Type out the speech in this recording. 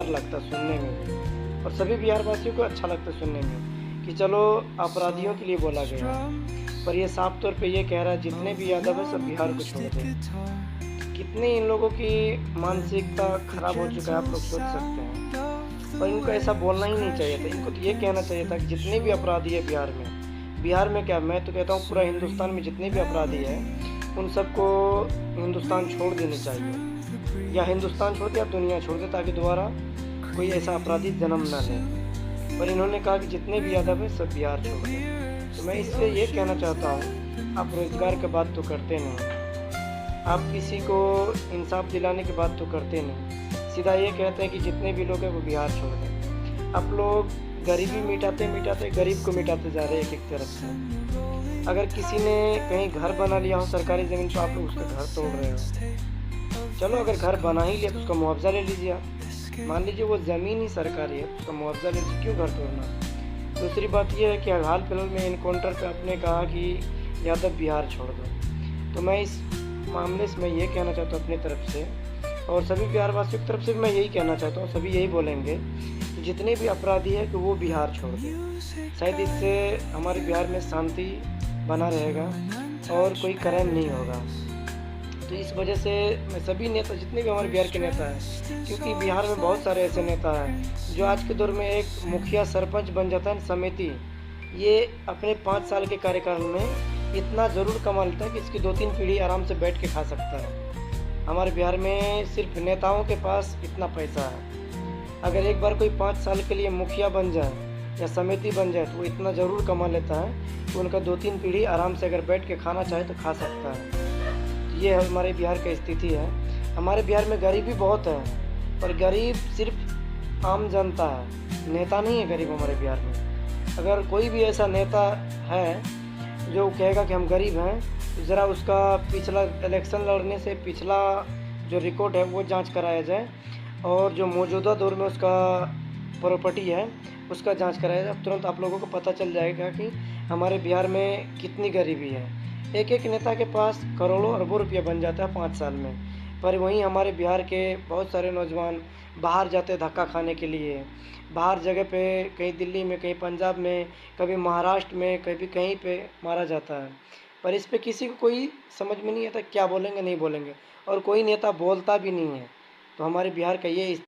लगता है सुनने में भी, और सभी बिहार वासियों को अच्छा लगता है सुनने में कि चलो अपराधियों के लिए बोला गया है। पर ये साफ तौर पे ये कह रहा है जितने भी यादव हैं सब बिहार को छोड़ दें। कितनी इन लोगों की मानसिकता खराब हो चुका है आप लोग सोच सकते हैं। और इनको ऐसा बोलना ही नहीं चाहिए था, इनको तो ये कहना चाहिए था कि जितने भी अपराधी है बिहार में क्या, मैं तो कहता हूँ पूरा हिंदुस्तान में जितने भी अपराधी हैं उन सबको हिंदुस्तान छोड़ देनी चाहिए, या हिंदुस्तान छोड़ दे या दुनिया छोड़ दे, ताकि दोबारा कोई ऐसा अपराधी जन्म ना ले। पर इन्होंने कहा कि जितने भी यादव हैं सब बिहार छोड़ दें। तो मैं इससे ये कहना चाहता हूँ, आप रोज़गार की बात तो करते नहीं, आप किसी को इंसाफ दिलाने की बात तो करते नहीं, सीधा ये कहते हैं कि जितने भी लोग हैं वो बिहार छोड़ दें। आप लोग गरीबी मिटाते गरीब को मिटाते जा रहे हैं एक-एक तरफ से। अगर किसी ने कहीं घर बना लिया हो सरकारी ज़मीन तो आप लोग उसका घर तोड़ रहे हो। चलो अगर घर बना ही लिया तो उसका मुआवज़ा ले लीजिए आप। मान लीजिए वो ज़मीन ही सरकारी है, उसका मुआवज़ा ले लीजिए, क्यों घर तोड़ना? दूसरी बात ये है कि हाल-फिलहाल में एनकाउंटर पे आपने कहा कि यादव बिहार छोड़ दो। तो मैं इस मामले से मैं ये कहना चाहता हूँ अपनी तरफ से, और सभी बिहार वासियों की तरफ से भी मैं यही कहना चाहता हूँ, सभी यही बोलेंगे कि जितने भी अपराधी हैं कि वो बिहार छोड़ दें। शायद इससे हमारे बिहार में शांति बना रहेगा और कोई क्राइम नहीं होगा। तो इस वजह से मैं सभी नेता, जितने भी हमारे बिहार के नेता हैं, क्योंकि बिहार में बहुत सारे ऐसे नेता हैं जो आज के दौर में एक मुखिया सरपंच बन जाता है समिति, ये अपने 5 साल के कार्यकाल में इतना ज़रूर कमा लेता है कि इसकी 2-3 पीढ़ी आराम से बैठ के खा सकता है। हमारे बिहार में सिर्फ नेताओं के पास इतना पैसा है। अगर एक बार कोई 5 साल के लिए मुखिया बन जाए या समिति बन जाए तो वो इतना ज़रूर कमा लेता है कि उनका 2-3 पीढ़ी आराम से अगर बैठ के खाना चाहे तो खा सकता है। ये हमारे बिहार की स्थिति है। हमारे बिहार में गरीबी बहुत है, पर गरीब सिर्फ आम जनता है, नेता नहीं है गरीब हमारे बिहार में। अगर कोई भी ऐसा नेता है जो कहेगा कि हम गरीब हैं, तो ज़रा उसका पिछला इलेक्शन लड़ने से पिछला जो रिकॉर्ड है वो जांच कराया जाए, और जो मौजूदा दौर में उसका प्रॉपर्टी है उसका जांच कराया जाए। तुरंत आप लोगों को पता चल जाएगा कि हमारे बिहार में कितनी गरीबी है। एक-एक नेता के पास करोड़ों अरबों रुपया बन जाता है 5 साल में, पर वहीं हमारे बिहार के बहुत सारे नौजवान बाहर जाते हैं धक्का खाने के लिए। बाहर जगह पे कहीं दिल्ली में, कहीं पंजाब में, कभी महाराष्ट्र में, कभी कहीं पे मारा जाता है। पर इस पे किसी को कोई समझ में नहीं आता क्या बोलेंगे, नहीं बोलेंगे, और कोई नेता बोलता भी नहीं है। तो हमारे बिहार का ये